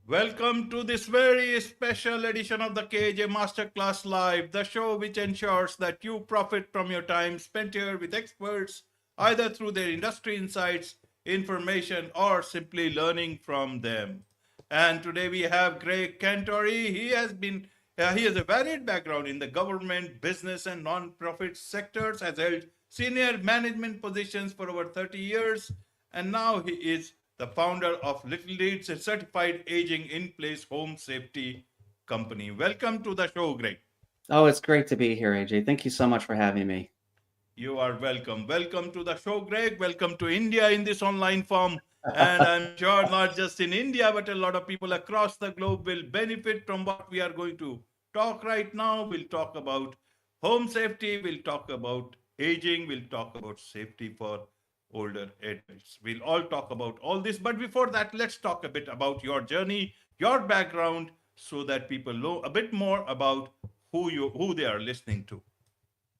Welcome to this very special edition of the KJ Masterclass Live, the show which ensures that you profit from your time spent here with experts, either through their industry insights, information, or simply learning from them. And today we have Greg Cantori. He has a varied background in the government, business, and non-profit sectors, has held senior management positions for over 30 years, and now he is the founder of Little Deeds, a certified aging in place home safety company. Welcome to the show, Greg. Oh, it's great to be here, AJ. Thank you so much for having me. You are welcome. Welcome to the show, Greg. Welcome to India in this online form. And I'm sure not just in India, but a lot of people across the globe will benefit from what we are going to talk right now. We'll talk about home safety, we'll talk about aging, we'll talk about safety for older adults. We'll all talk about all this. But before that, let's talk a bit about your journey, your background, so that people know a bit more about who they are listening to.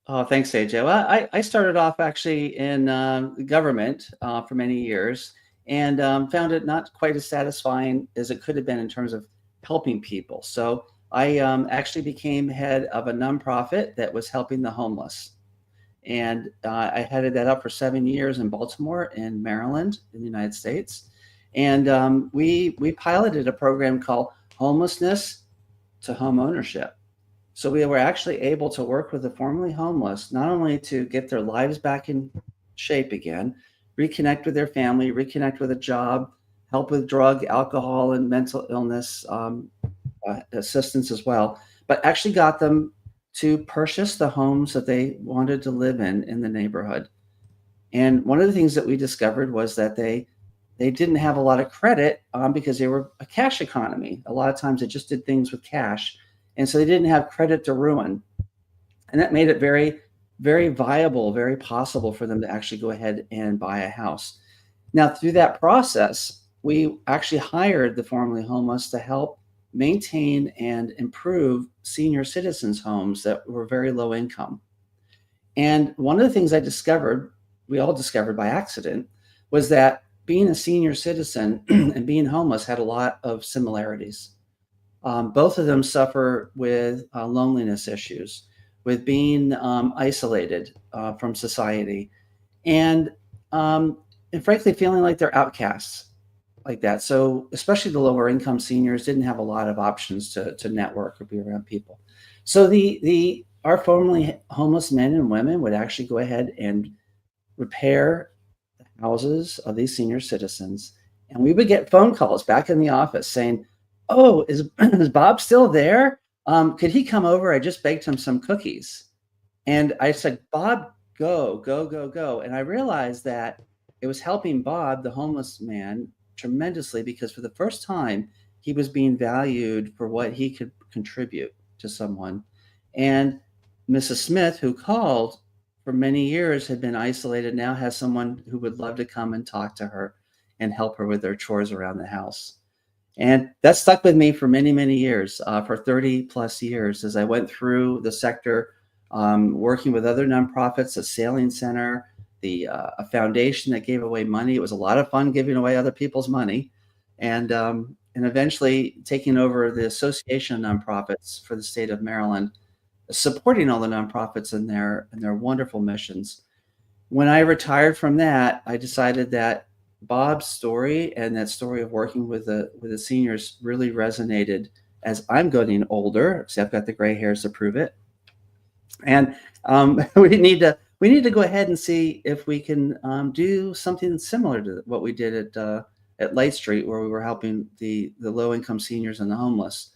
Oh, thanks, AJ. Well, I started off actually in government for many years and found it not quite as satisfying as it could have been in terms of helping people. So I actually became head of a nonprofit that was helping the homeless. And I headed that up for 7 years in Baltimore, in Maryland, in the United States. And we piloted a program called Homelessness to Home Ownership. So we were actually able to work with the formerly homeless, not only to get their lives back in shape again, reconnect with their family, reconnect with a job, help with drug, alcohol, and mental illness assistance as well, but actually got them to purchase the homes that they wanted to live in the neighborhood. And one of the things that we discovered was that they didn't have a lot of credit because they were a cash economy. A lot of times they just did things with cash. And so they didn't have credit to ruin. And that made it very, very viable, very possible for them to actually go ahead and buy a house. Now, through that process, we actually hired the formerly homeless to help maintain and improve senior citizens' homes that were very low income. And one of the things we all discovered by accident, was that being a senior citizen and being homeless had a lot of similarities. Both of them suffer with loneliness issues, with being isolated from society, and and frankly feeling like they're outcasts like that. So especially the lower income seniors didn't have a lot of options to network or be around people. So the our formerly homeless men and women would actually go ahead and repair the houses of these senior citizens, and we would get phone calls back in the office saying, "Oh, is Bob still there? Could he come over? I just baked him some cookies." And I said, "Bob, go, go, go, go." And I realized that it was helping Bob, the homeless man, tremendously, because for the first time, he was being valued for what he could contribute to someone. And Mrs. Smith, who called for many years, had been isolated, now has someone who would love to come and talk to her and help her with their chores around the house. And that stuck with me for many, many years, for 30 plus years, as I went through the sector, working with other nonprofits, a sailing center, a foundation that gave away money. It was a lot of fun giving away other people's money, and eventually taking over the Association of Nonprofits for the state of Maryland, supporting all the nonprofits in their wonderful missions. When I retired from that, I decided that Bob's story and that story of working with the seniors really resonated as I'm getting older. See, I've got the gray hairs to prove it, and we need to go ahead and see if we can do something similar to what we did at Light Street, where we were helping the low income seniors and the homeless.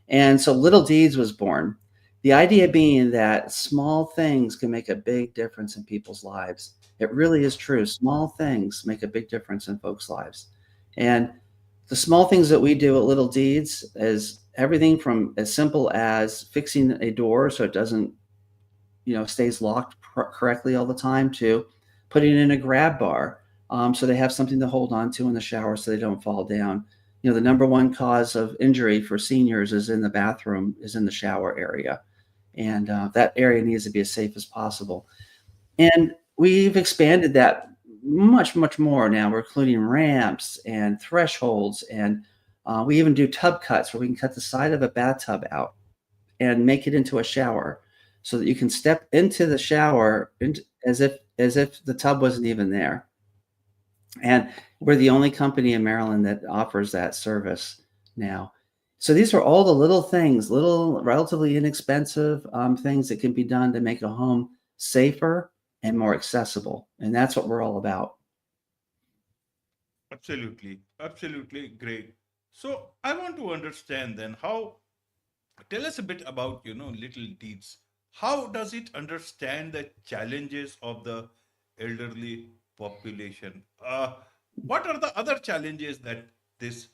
And so Little Deeds was born. The idea being that small things can make a big difference in people's lives. It really is true. Small things make a big difference in folks' lives. And the small things that we do at Little Deeds is everything from as simple as fixing a door so it doesn't, stays locked correctly all the time, to putting in a grab bar so they have something to hold on to in the shower so they don't fall down. The number one cause of injury for seniors is in the bathroom, is in the shower area. And that area needs to be as safe as possible. And we've expanded that much, much more now. We're including ramps and thresholds and We even do tub cuts where we can cut the side of a bathtub out and make it into a shower, so that you can step into the shower as if the tub wasn't even there. And we're the only company in Maryland that offers that service now. So these are all the little things, little relatively inexpensive things that can be done to make a home safer and more accessible. And that's what we're all about. Absolutely, absolutely great. So I want to understand then how. Tell us a bit about Little Deeds. How does it understand the challenges of the elderly population? What are the other challenges that this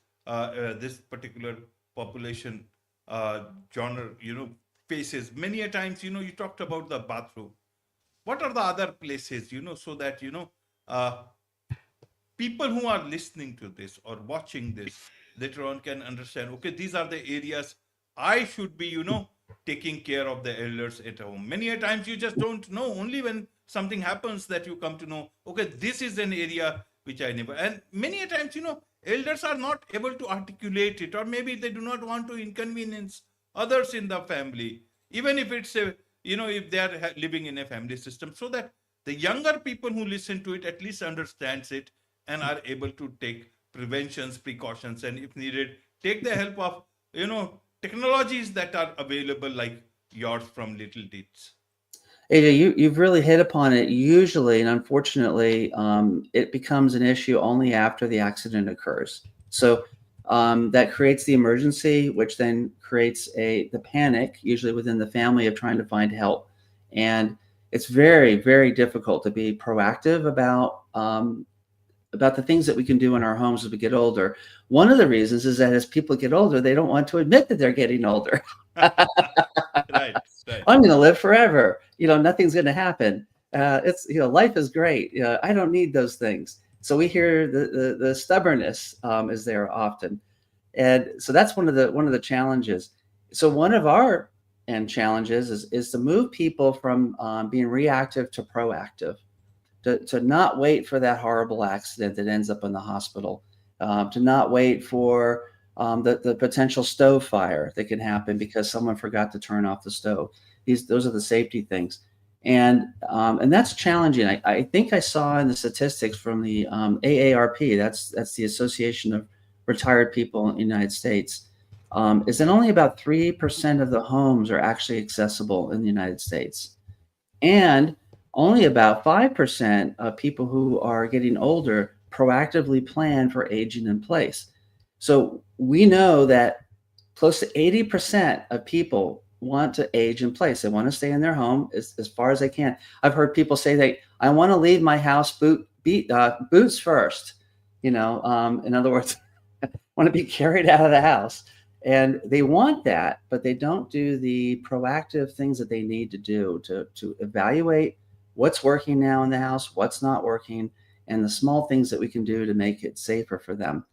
particular population genre faces? Many a times you talked about the bathroom. What are the other places so that uh, people who are listening to this or watching this later on can understand, okay, these are the areas I should be taking care of the elders at home. Many a times you just don't know, only when something happens that you come to know, okay, this is an area which I never. And many a times elders are not able to articulate it, or maybe they do not want to inconvenience others in the family, even if it's a if they are living in a family system, so that the younger people who listen to it at least understands it and are able to take preventions, precautions, and if needed, take the help of technologies that are available, like yours from Little Deeds. AJ, you've really hit upon it. Usually, and unfortunately, it becomes an issue only after the accident occurs. So that creates the emergency, which then creates the panic, usually within the family, of trying to find help. And it's very, very difficult to be proactive about the things that we can do in our homes as we get older. One of the reasons is that as people get older, they don't want to admit that they're getting older. Right, right. I'm going to live forever. Nothing's going to happen. It's life is great. I don't need those things. So we hear the stubbornness is there often, and so that's one of the challenges. So one of our challenges is to move people from being reactive to proactive, to not wait for that horrible accident that ends up in the hospital, to not wait for the potential stove fire that can happen because someone forgot to turn off the stove. Those are the safety things, and that's challenging. I think I saw in the statistics from the AARP, that's the Association of Retired People in the United States, is that only about 3% of the homes are actually accessible in the United States, and only about 5% of people who are getting older proactively plan for aging in place. So we know that close to 80% of people want to age in place. They want to stay in their home as far as they can. I've heard people say I want to leave my house boots first. In other words, want to be carried out of the house. And they want that, but they don't do the proactive things that they need to do to evaluate what's working now in the house, what's not working, and the small things that we can do to make it safer for them.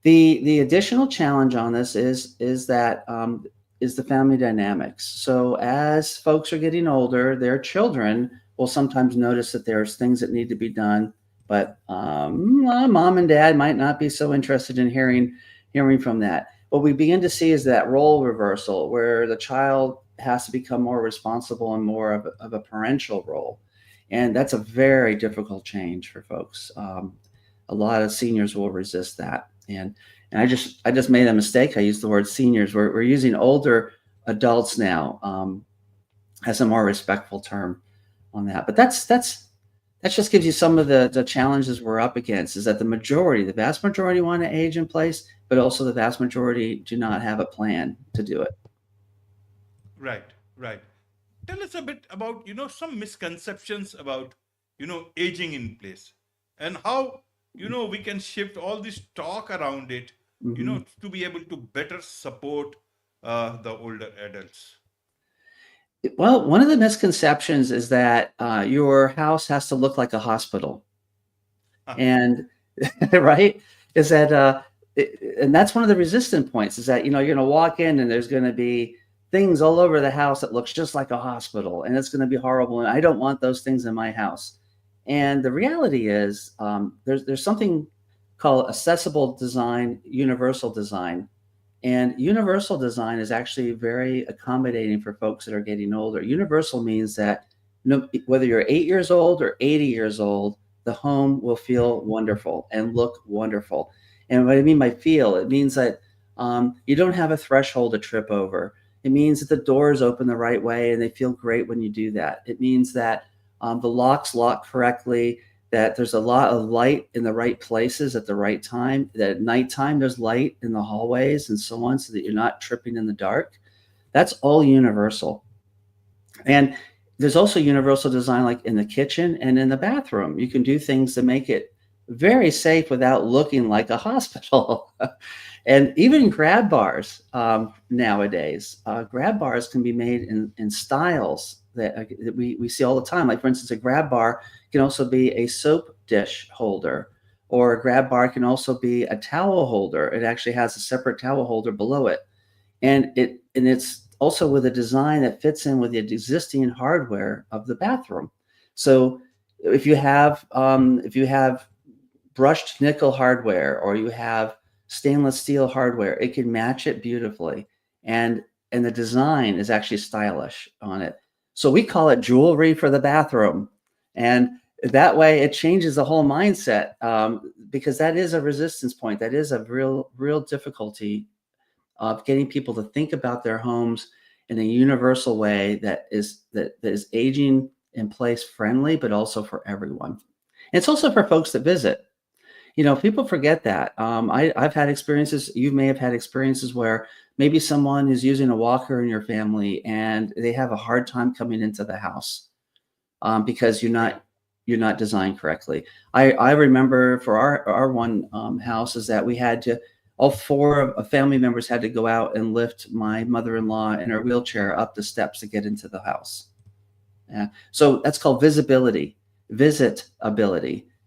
The additional challenge on this is the family dynamics. So as folks are getting older, their children will sometimes notice that there's things that need to be done, but mom and dad might not be so interested in hearing from that. What we begin to see is that role reversal, where the child has to become more responsible and more of a parental role. And that's a very difficult change for folks. A lot of seniors will resist that. And I just made a mistake. I used the word seniors. We're using older adults now as a more respectful term on that. But that just gives you some of the challenges we're up against, is that the vast majority want to age in place, but also the vast majority do not have a plan to do it. Right, right. Tell us a bit about some misconceptions about aging in place, and how we can shift all this talk around it Mm-hmm. to be able to better support the older adults. Well, one of the misconceptions is that your house has to look like a hospital, and right, is that and that's one of the resistant points, is that you're going to walk in and there's going to be things all over the house that looks just like a hospital, and it's going to be horrible, and I don't want those things in my house. And the reality is, there's something call accessible design, universal design. And universal design is actually very accommodating for folks that are getting older. Universal means that whether you're 8 years old or 80 years old, the home will feel wonderful and look wonderful. And what I mean by feel, it means that you don't have a threshold to trip over. It means that the doors open the right way and they feel great when you do that. It means that the locks lock correctly, that there's a lot of light in the right places at the right time, that at nighttime there's light in the hallways and so on, so that you're not tripping in the dark. That's all universal. And there's also universal design like in the kitchen and in the bathroom. You can do things to make it very safe without looking like a hospital. And even grab bars nowadays, grab bars can be made in styles that we see all the time. Like, for instance, a grab bar can also be a soap dish holder, or a grab bar can also be a towel holder. It actually has a separate towel holder below it. And it's also with a design that fits in with the existing hardware of the bathroom. So if you have brushed nickel hardware, or you have stainless steel hardware, it can match it beautifully. And the design is actually stylish on it. So we call it jewelry for the bathroom. And that way it changes the whole mindset, because that is a resistance point. That is a real difficulty of getting people to think about their homes in a universal way that is aging in place friendly, but also for everyone. And it's also for folks that visit. People forget that. I've had experiences, you may have had experiences where maybe someone is using a walker in your family and they have a hard time coming into the house because you're not designed correctly. I remember for our one house is that we had to, all four of family members had to go out and lift my mother-in-law in her wheelchair up the steps to get into the house. Yeah. So that's called visitability.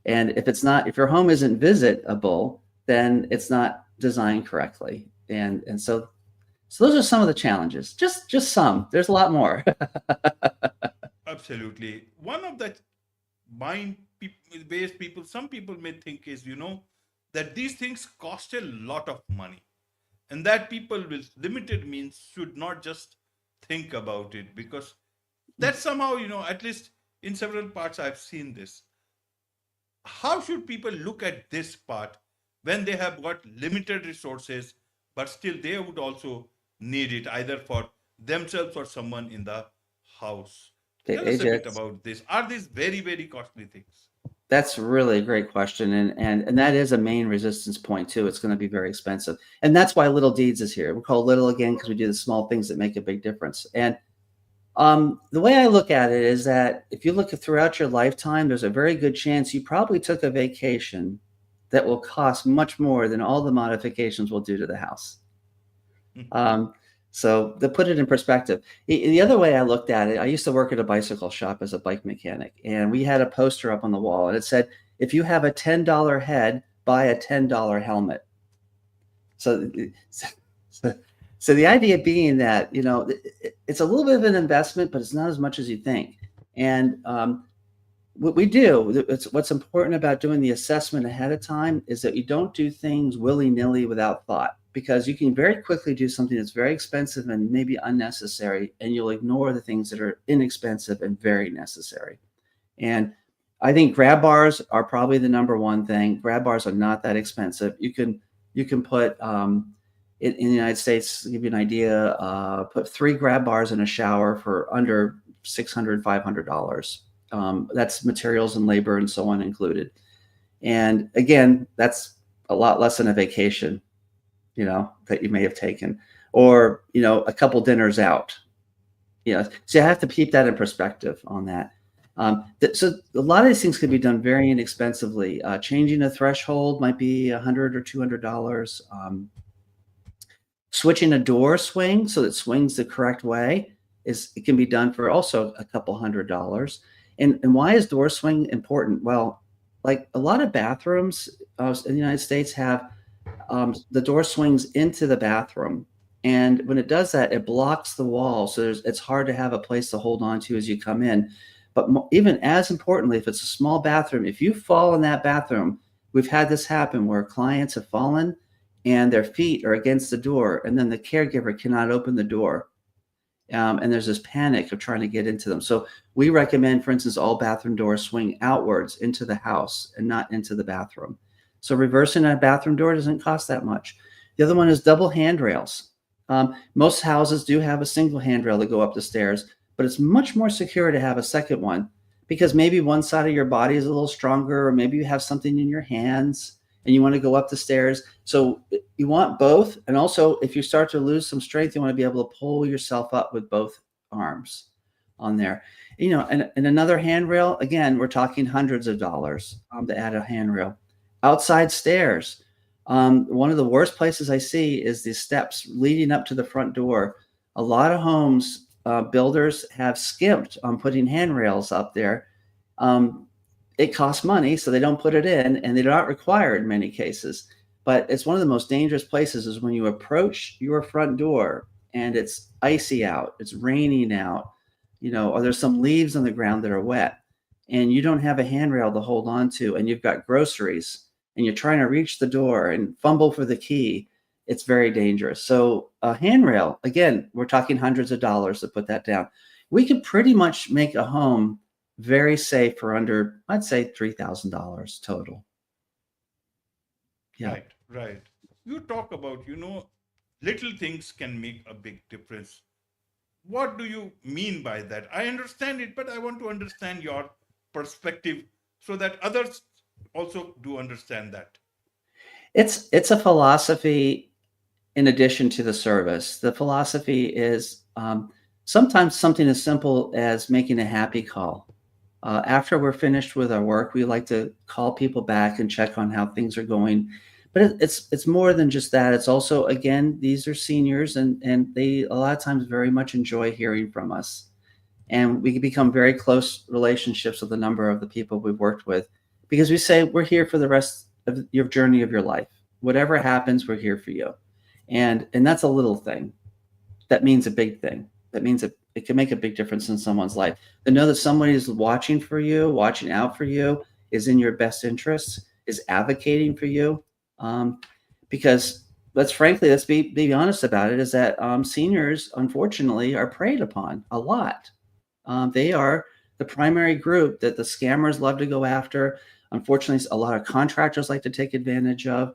And if your home isn't visitable, then it's not designed correctly. And so those are some of the challenges. Just some. There's a lot more. Absolutely. One of the ways some people may think is, that these things cost a lot of money, and that people with limited means should not just think about it, because that somehow, at least in several parts I've seen this. How should people look at this part when they have got limited resources, but still they would also need it either for themselves or someone in the house? Tell us a bit AJ, about this. Are these very, very costly things? that's really a great question. And that is a main resistance point too. It's going to be very expensive. And that's why Little Deeds is here. We're called Little again because we do the small things that make a big difference. And the way I look at it is that if you look throughout your lifetime, there's a very good chance you probably took a vacation that will cost much more than all the modifications we'll do to the house. So to put it in perspective, the other way I looked at it, I used to work at a bicycle shop as a bike mechanic, and we had a poster up on the wall, and it said, if you have a $10 head, buy a $10 helmet. So the idea being that, it's a little bit of an investment, but it's not as much as you think. And what we do, what's important about doing the assessment ahead of time is that you don't do things willy-nilly without thought, because you can very quickly do something that's very expensive and maybe unnecessary, and you'll ignore the things that are inexpensive and very necessary. And I think grab bars are probably the number one thing. Grab bars are not that expensive. You can put in the United States, to give you an idea, put 3 grab bars in a shower for under $600, $500. That's materials and labor and so on included. And again, that's a lot less than a vacation, that you may have taken, or, a couple dinners out. So you have to keep that in perspective on that. So a lot of these things can be done very inexpensively. Changing a threshold might be $100 or $200. Switching a door swing so that swings the correct way it can be done for also a couple $100. And why is door swing important? Well, like a lot of bathrooms in the United States have the door swings into the bathroom, and when it does that, it blocks the wall, so it's hard to have a place to hold on to as you come in. But even as importantly, if it's a small bathroom, if you fall in that bathroom, We've had this happen where clients have fallen and their feet are against the door, and then the caregiver cannot open the door. And there's this panic of trying to get into them. So we recommend, for instance, all bathroom doors swing outwards into the house and not into the bathroom. So reversing a bathroom door doesn't cost that much. The other one is double handrails. Most houses do have a single handrail to go up the stairs, but it's much more secure to have a second one because maybe one side of your body is a little stronger, or maybe you have something in your hands and you want to go up the stairs. So you want both. And also, if you start to lose some strength, you want to be able to pull yourself up with both arms on there. And another handrail, again, we're talking hundreds of dollars to add a handrail. Outside stairs. One of the worst places I see is the steps leading up to the front door. A lot of homes, builders have skimped on putting handrails up there. It costs money, so they don't put it in, and they're not required in many cases. But it's one of the most dangerous places is when you approach your front door and it's icy out, it's raining out, or there's some leaves on the ground that are wet, and you don't have a handrail to hold on to, and you've got groceries, and you're trying to reach the door and fumble for the key. It's very dangerous. So a handrail, again, we're talking hundreds of dollars to put that down. We could pretty much make a home very safe for under, I'd say, $3,000 total. Yeah. Right, right. You talk about, little things can make a big difference. What do you mean by that? I understand it, but I want to understand your perspective so that others also do understand that. It's a philosophy in addition to the service. The philosophy is sometimes something as simple as making a happy call. After we're finished with our work, we like to call people back and check on how things are going. But it's more than just that. It's also, again, these are seniors, and they a lot of times very much enjoy hearing from us. And we become very close relationships with a number of the people we've worked with because we say we're here for the rest of your journey of your life. Whatever happens, we're here for you. And that's a little thing. That means a big thing. That means it can make a big difference in someone's life. To know that somebody is watching for you, watching out for you, is in your best interests, is advocating for you. Because let's be honest about it, is that seniors, unfortunately, are preyed upon a lot. They are the primary group that the scammers love to go after. Unfortunately, a lot of contractors like to take advantage of.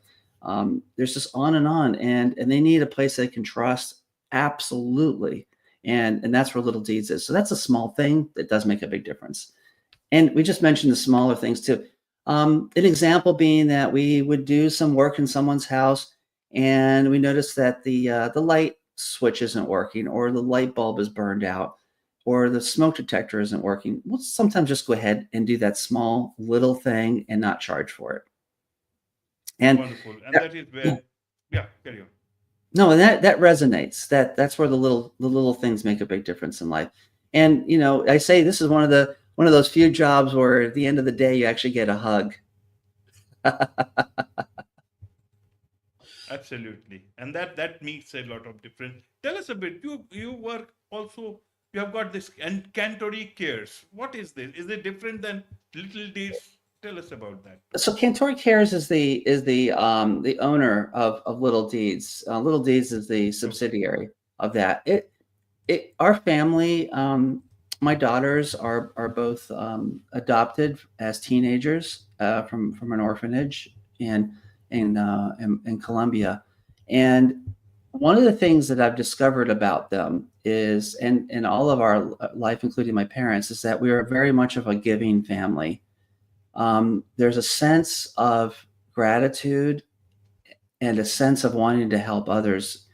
There's just on, and they need a place they can trust. Absolutely. And that's where Little Deeds is. So that's a small thing that does make a big difference. And we just mentioned the smaller things too. An example being that we would do some work in someone's house and we noticed that the light switch isn't working, or the light bulb is burned out, or the smoke detector isn't working. We'll sometimes just go ahead and do that small little thing and not charge for it. And Wonderful. And that is where, yeah, carry on. no, and that resonates. That's where the little things make a big difference in life. And I say this is one of those few jobs where at the end of the day you actually get a hug. Absolutely. And that makes a lot of difference. Tell us a bit. You work also, you have got this and Cantori Cares. What is this? Is it different than Little Deeds? Tell us about that. So Cantori Cares is the owner of Little Deeds. Little Deeds is the subsidiary of that. Our family, my daughters are both adopted as teenagers from an orphanage in Colombia, and one of the things that I've discovered about them is, and in all of our life, including my parents, is that we are very much of a giving family. There's a sense of gratitude and a sense of wanting to help others,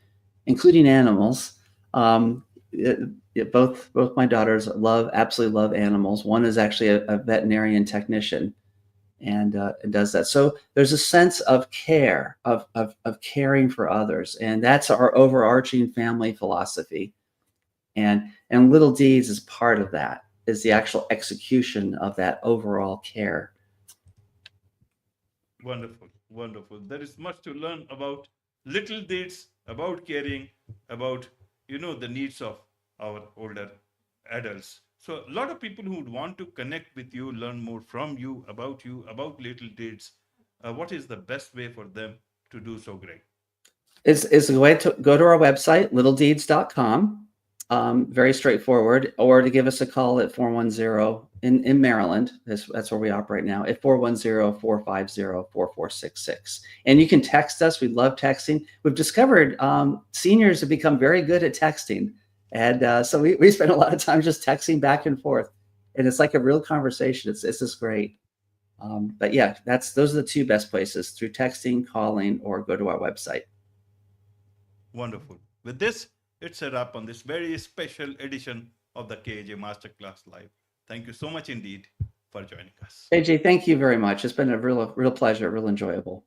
including animals. Both my daughters absolutely love animals. One is actually a veterinarian technician and does that. So there's a sense of care, of caring for others. And that's our overarching family philosophy. And Little Deeds is part of that, is the actual execution of that overall care. Wonderful, wonderful. There is much to learn about Little Deeds, about caring, about the needs of our older adults. So a lot of people who would want to connect with you, learn more from you, about Little Deeds, what is the best way for them to do so great? Is a way to go to our website, littledeeds.com. Very straightforward, or to give us a call at 410 in Maryland. That's where we operate now, at 410-450-4466. And you can text us. We love texting. We've discovered seniors have become very good at texting. And so we spend a lot of time just texting back and forth. And it's like a real conversation. It's just great. But yeah, those are the two best places, through texting, calling, or go to our website. Wonderful. With this, it's a wrap on this very special edition of the KJ Masterclass Live. Thank you so much indeed for joining us. AJ, thank you very much. It's been a real pleasure, real enjoyable.